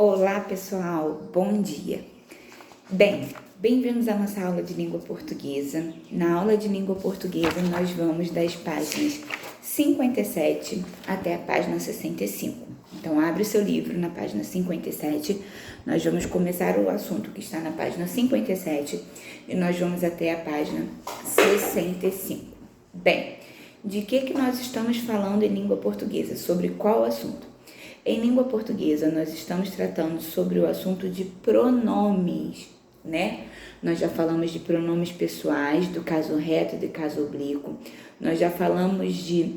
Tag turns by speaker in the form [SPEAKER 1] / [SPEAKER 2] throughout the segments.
[SPEAKER 1] Olá pessoal, bom dia! Bem-vindos à nossa aula de língua portuguesa. Na aula de língua portuguesa nós vamos das páginas 57 até a página 65. Então abre o seu livro na página 57, nós vamos começar o assunto que está na página 57 e nós vamos até a página 65. De que nós estamos falando em língua portuguesa? Sobre qual assunto? Em língua portuguesa, nós estamos tratando sobre o assunto de pronomes, né? Nós já falamos de pronomes pessoais, do caso reto e do caso oblíquo. Nós já falamos de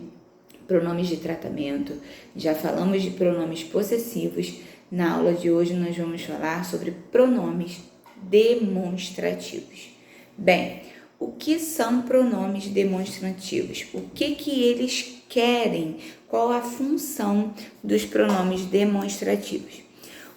[SPEAKER 1] pronomes de tratamento, já falamos de pronomes possessivos. Na aula de hoje, nós vamos falar sobre pronomes demonstrativos. O que são pronomes demonstrativos? O que eles querem? Qual a função dos pronomes demonstrativos?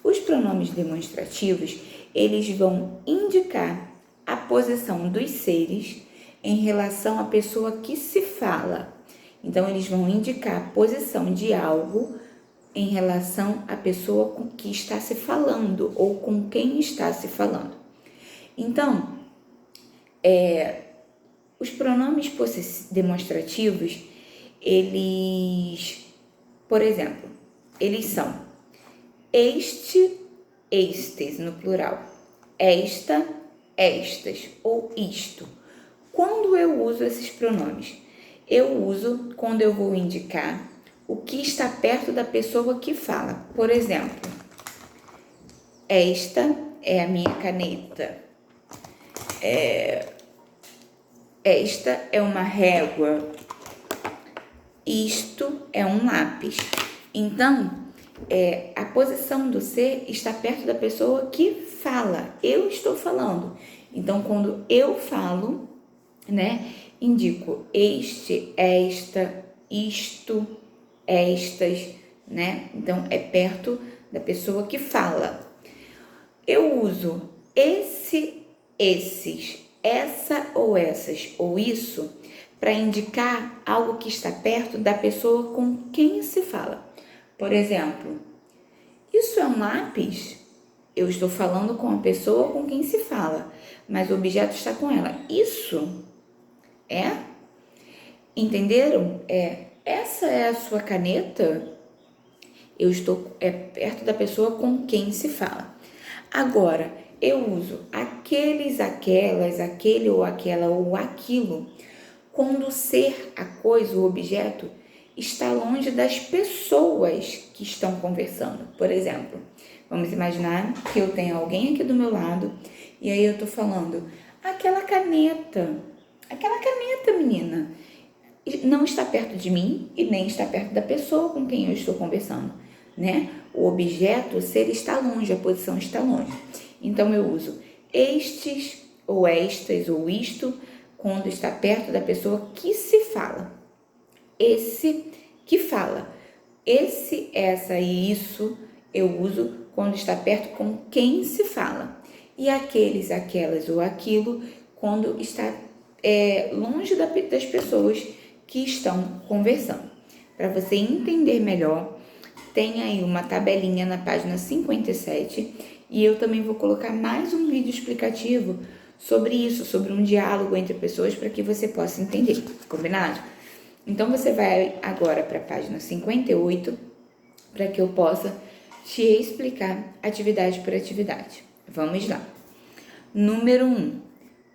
[SPEAKER 1] Os pronomes demonstrativos, eles vão indicar a posição dos seres em relação à pessoa que se fala. Então, eles vão indicar a posição de algo em relação à pessoa com que está se falando ou com quem está se falando. Então, os pronomes demonstrativos, eles, por exemplo, eles são este, estes no plural, esta, estas ou isto. Quando eu uso esses pronomes? Eu uso quando eu vou indicar o que está perto da pessoa que fala. Por exemplo, esta é a minha caneta. Esta é uma régua. Isto é um lápis. Então, a posição do ser está perto da pessoa que fala. Eu estou falando. Então, quando eu falo, né, indico este, esta, isto, estas, né? Então, é perto da pessoa que fala. Eu uso esse, esses, essa ou essas ou isso para indicar algo que está perto da pessoa com quem se fala. Por exemplo, isso é um lápis? Eu estou falando com a pessoa com quem se fala, mas o objeto está com ela. Isso é? Entenderam? Essa é a sua caneta? Eu estou perto da pessoa com quem se fala. Agora, eu uso aqueles, aquelas, aquele ou aquela ou aquilo quando o ser, a coisa, o objeto está longe das pessoas que estão conversando. Por exemplo, vamos imaginar que eu tenho alguém aqui do meu lado e aí eu estou falando, aquela caneta, menina, não está perto de mim e nem está perto da pessoa com quem eu estou conversando, né? O objeto, o ser está longe, a posição está longe. Então, eu uso estes, ou estas, ou isto, quando está perto da pessoa que se fala. Esse que fala. Esse, essa e isso eu uso quando está perto com quem se fala. E aqueles, aquelas ou aquilo quando está longe das pessoas que estão conversando. Para você entender melhor, tem aí uma tabelinha na página 57 e eu também vou colocar mais um vídeo explicativo sobre isso, sobre um diálogo entre pessoas para que você possa entender, combinado? Então, você vai agora para a página 58 para que eu possa te explicar atividade por atividade. Vamos lá. Número 1.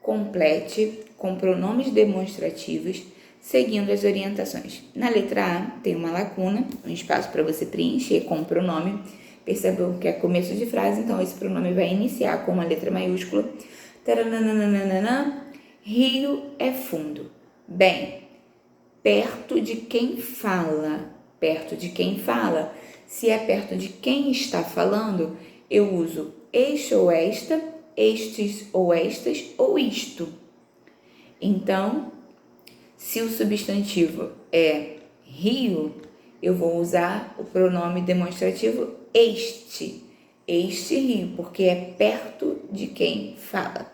[SPEAKER 1] Complete com pronomes demonstrativos seguindo as orientações. Na letra A tem uma lacuna, um espaço para você preencher com o pronome. Percebeu que é começo de frase, então esse pronome vai iniciar com uma letra maiúscula. Tarananana, rio é fundo. Perto de quem fala. Perto de quem fala. Se é perto de quem está falando, eu uso este ou esta, estes ou estas ou isto. Então, se o substantivo é rio, eu vou usar o pronome demonstrativo este rio, porque é perto de quem fala.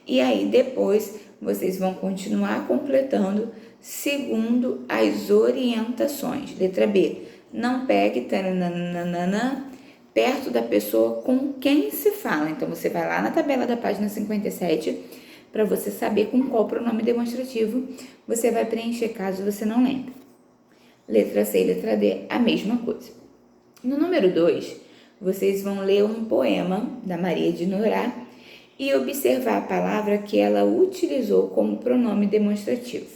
[SPEAKER 1] E aí depois vocês vão continuar completando segundo as orientações. Letra B, não pegue taranana, perto da pessoa com quem se fala. Então, você vai lá na tabela da página 57 para você saber com qual pronome demonstrativo você vai preencher, caso você não lembre. Letra C e letra D, a mesma coisa. No número 2, vocês vão ler um poema da Maria de Nurá e observar a palavra que ela utilizou como pronome demonstrativo,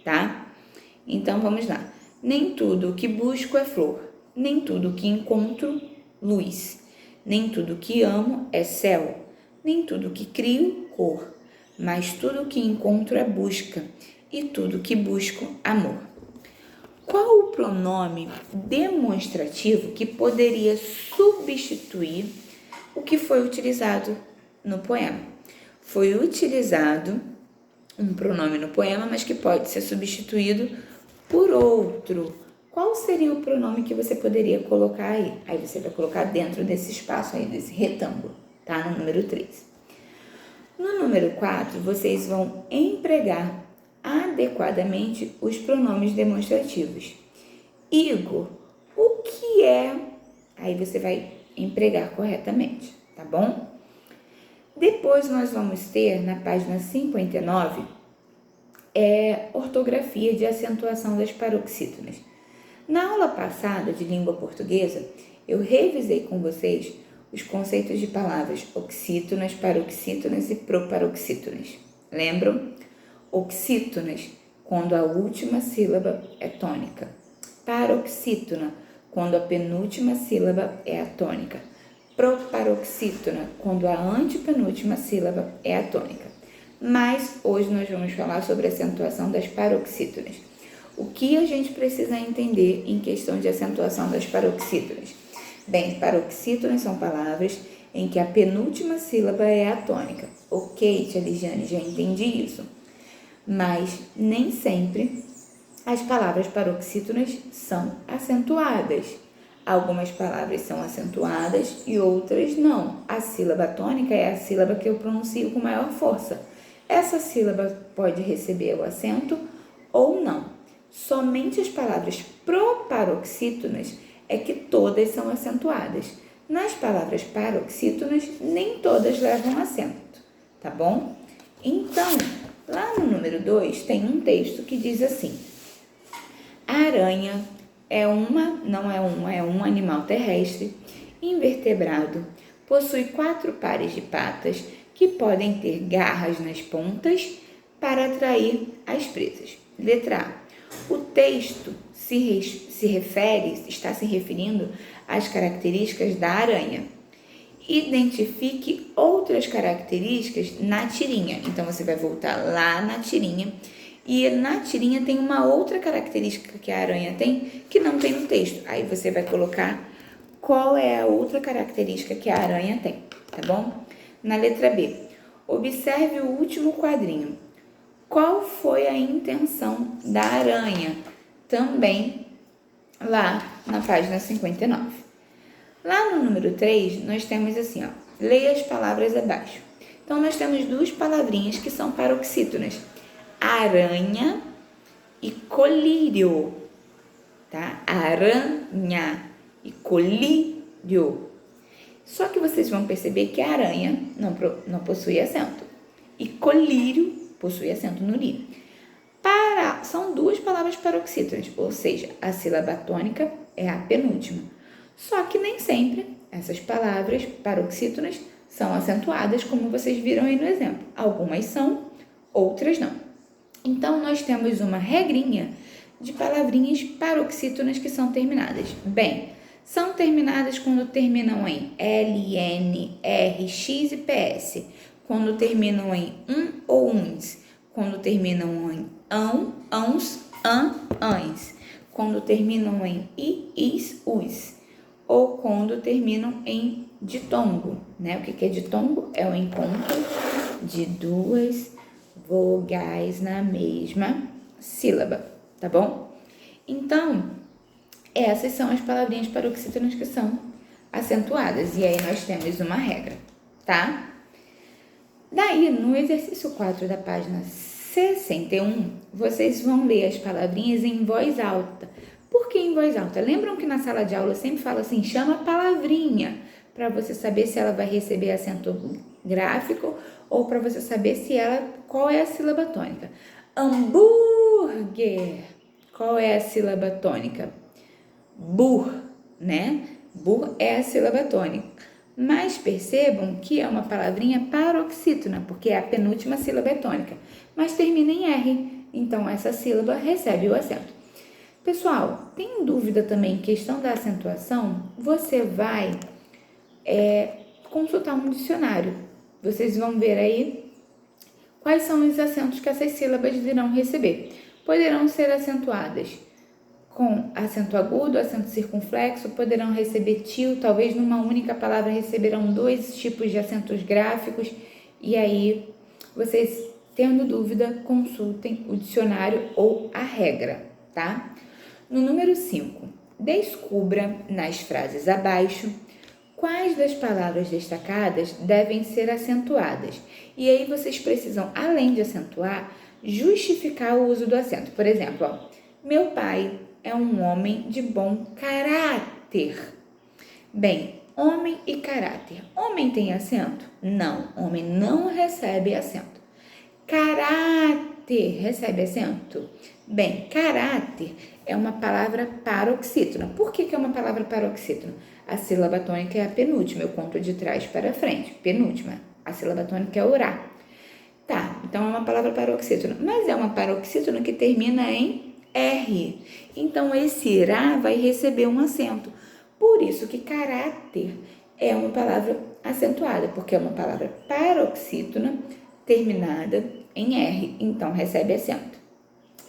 [SPEAKER 1] tá? Então, vamos lá. Nem tudo o que busco é flor, nem tudo o que encontro, luz. Nem tudo o que amo é céu, nem tudo o que crio, cor. Mas tudo o que encontro é busca, e tudo o que busco, amor. Qual o pronome demonstrativo que poderia substituir o que foi utilizado no poema? Foi utilizado um pronome no poema, mas que pode ser substituído por outro. Qual seria o pronome que você poderia colocar aí? Aí você vai colocar dentro desse espaço aí, desse retângulo, tá? No número 3. No número 4, vocês vão empregar adequadamente os pronomes demonstrativos. Igor, o que é? Aí você vai empregar corretamente, tá bom? Depois nós vamos ter, na página 59, ortografia de acentuação das paroxítonas. Na aula passada de língua portuguesa, eu revisei com vocês os conceitos de palavras oxítonas, paroxítonas e proparoxítonas. Lembram? Oxítonas, quando a última sílaba é tônica. Paroxítona, quando a penúltima sílaba é a tônica. Proparoxítona, quando a antepenúltima sílaba é a tônica. Mas hoje nós vamos falar sobre a acentuação das paroxítonas. O que a gente precisa entender em questão de acentuação das paroxítonas? Bem, paroxítonas são palavras em que a penúltima sílaba é a tônica. Ok, tia Ligiane, já entendi isso. Mas nem sempre as palavras paroxítonas são acentuadas. Algumas palavras são acentuadas e outras não. A sílaba tônica é a sílaba que eu pronuncio com maior força. Essa sílaba pode receber o acento ou não. Somente as palavras proparoxítonas é que todas são acentuadas. Nas palavras paroxítonas, nem todas levam acento, tá bom? Então, lá no número 2 tem um texto que diz assim: a aranha é um animal terrestre, invertebrado, possui 4 pares de patas que podem ter garras nas pontas para atrair as presas. Letra A. O texto está se referindo às características da aranha. Identifique outras características na tirinha. Então, você vai voltar lá na tirinha. E na tirinha tem uma outra característica que a aranha tem, que não tem no texto. Aí você vai colocar qual é a outra característica que a aranha tem, tá bom? Na letra B, observe o último quadrinho. Qual foi a intenção da aranha? Também lá na página 59. Lá no número 3, nós temos assim, ó, leia as palavras abaixo. Então, nós temos 2 palavrinhas que são paroxítonas. Aranha e colírio, tá? Aranha e colírio. Só que vocês vão perceber que a aranha não possui acento e colírio possui acento no li. São 2 palavras paroxítonas, ou seja, a sílaba tônica é a penúltima. Só que nem sempre essas palavras paroxítonas são acentuadas, como vocês viram aí no exemplo. Algumas são, outras não. Então, nós temos uma regrinha de palavrinhas paroxítonas que são terminadas. Bem, são terminadas quando terminam em L, N, R, X e PS. Quando terminam em ou uns. Quando terminam em ãos, ães. Quando terminam em is, us. Ou quando terminam em ditongo, né? O que é ditongo? É o encontro de 2 vogais na mesma sílaba, tá bom? Então, essas são as palavrinhas paroxítonas que são acentuadas. E aí nós temos uma regra, tá? Daí, no exercício 4 da página 61, vocês vão ler as palavrinhas em voz alta, Por que em voz alta? Lembram que na sala de aula eu sempre falo assim, chama a palavrinha, para você saber se ela vai receber acento gráfico ou para você saber qual é a sílaba tônica. Hambúrguer, qual é a sílaba tônica? Bur, né? Bur é a sílaba tônica. Mas percebam que é uma palavrinha paroxítona, porque a penúltima sílaba é tônica, mas termina em R, então essa sílaba recebe o acento. Pessoal, tem dúvida também em questão da acentuação? Você vai consultar um dicionário. Vocês vão ver aí quais são os acentos que essas sílabas irão receber. Poderão ser acentuadas com acento agudo, acento circunflexo, poderão receber tio, talvez numa única palavra receberão 2 tipos de acentos gráficos, e aí vocês, tendo dúvida, consultem o dicionário ou a regra, tá? No número 5, descubra nas frases abaixo quais das palavras destacadas devem ser acentuadas. E aí vocês precisam, além de acentuar, justificar o uso do acento. Por exemplo, meu pai é um homem de bom caráter. Bem, homem e caráter. Homem tem acento? Não, homem não recebe acento. Caráter recebe acento? Bem, caráter é uma palavra paroxítona. Por que é uma palavra paroxítona? A sílaba tônica é a penúltima, eu conto de trás para frente. Penúltima, a sílaba tônica é orar. Tá, então é uma palavra paroxítona, mas é uma paroxítona que termina em R. Então, esse irá vai receber um acento. Por isso que caráter é uma palavra acentuada, porque é uma palavra paroxítona terminada em R. Então, recebe acento.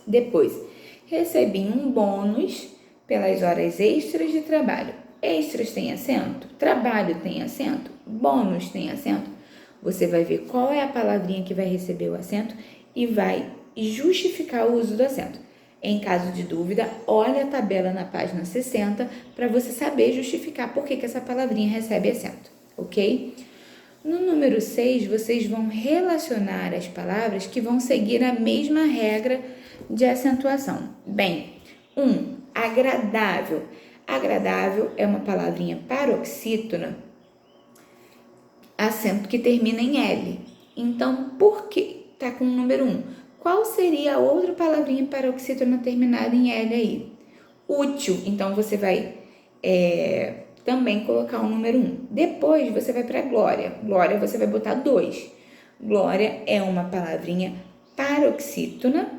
[SPEAKER 1] Depois, recebi um bônus pelas horas extras de trabalho. Extras tem acento? Trabalho tem acento? Bônus tem acento? Você vai ver qual é a palavrinha que vai receber o acento e vai justificar o uso do acento. Em caso de dúvida, olhe a tabela na página 60 para você saber justificar por que essa palavrinha recebe acento, ok? No número 6, vocês vão relacionar as palavras que vão seguir a mesma regra de acentuação. Bem, 1. Agradável. Agradável é uma palavrinha paroxítona, acento que termina em L. Então, por que está com o número 1? Qual seria a outra palavrinha paroxítona terminada em L aí? Útil. Então, você vai também colocar o número 1. Depois, você vai para glória. Glória, você vai botar 2. Glória é uma palavrinha paroxítona,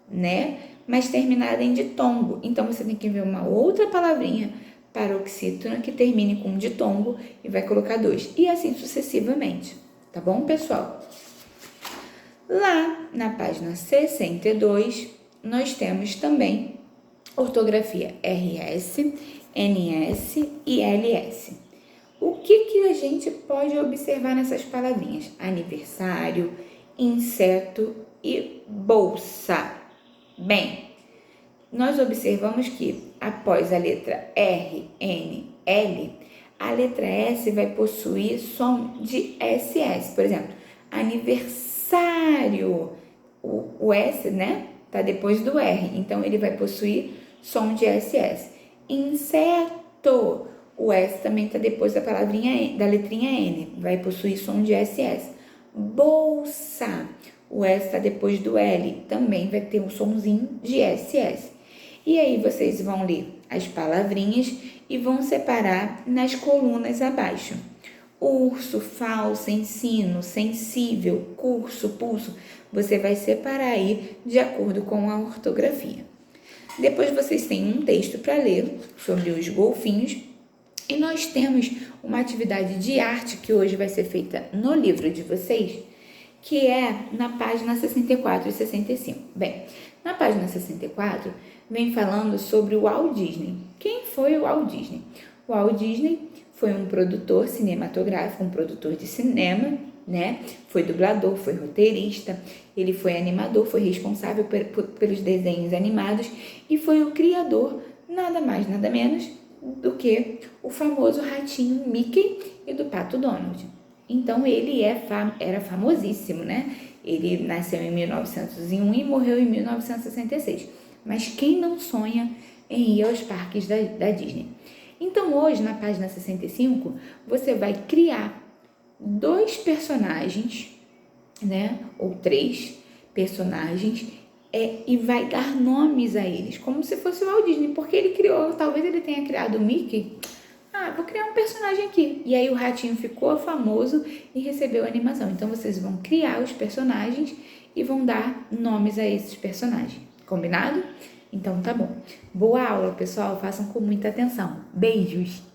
[SPEAKER 1] né? Mas terminada em ditongo. Então, você tem que ver uma outra palavrinha paroxítona que termine com ditongo e vai colocar 2. E assim sucessivamente. Tá bom, pessoal? Lá na página 62, nós temos também ortografia RS, NS e LS. O que a gente pode observar nessas palavrinhas? Aniversário, inseto e bolsa. Bem, nós observamos que após a letra R, N, L, a letra S vai possuir som de SS. Por exemplo, aniversário, o S, né, tá depois do R, então ele vai possuir som de SS. Inseto, o S também tá depois da palavrinha, da letrinha N, vai possuir som de SS. Bolsa, o S está depois do L, também vai ter um somzinho de SS. E aí vocês vão ler as palavrinhas e vão separar nas colunas abaixo. Urso, falsa, ensino, sensível, curso, pulso. Você vai separar aí de acordo com a ortografia. Depois vocês têm um texto para ler sobre os golfinhos. E nós temos uma atividade de arte que hoje vai ser feita no livro de vocês, que é na página 64 e 65. Bem, na página 64 vem falando sobre o Walt Disney. Quem foi o Walt Disney? O Walt Disney foi um produtor cinematográfico, um produtor de cinema, né? Foi dublador, foi roteirista, ele foi animador, foi responsável pelos desenhos animados e foi o criador, nada mais, nada menos, do que o famoso ratinho Mickey e do Pato Donald. Então, ele era famosíssimo, né? Ele nasceu em 1901 e morreu em 1966. Mas quem não sonha em ir aos parques da Disney. Então hoje, na página 65, você vai criar 2 personagens, né? Ou 3 personagens, e vai dar nomes a eles, como se fosse o Walt Disney, porque ele criou, talvez ele tenha criado o Mickey. Vou criar um personagem aqui. E aí o ratinho ficou famoso e recebeu a animação. Então vocês vão criar os personagens e vão dar nomes a esses personagens. Combinado? Então tá bom. Boa aula, pessoal. Façam com muita atenção. Beijos!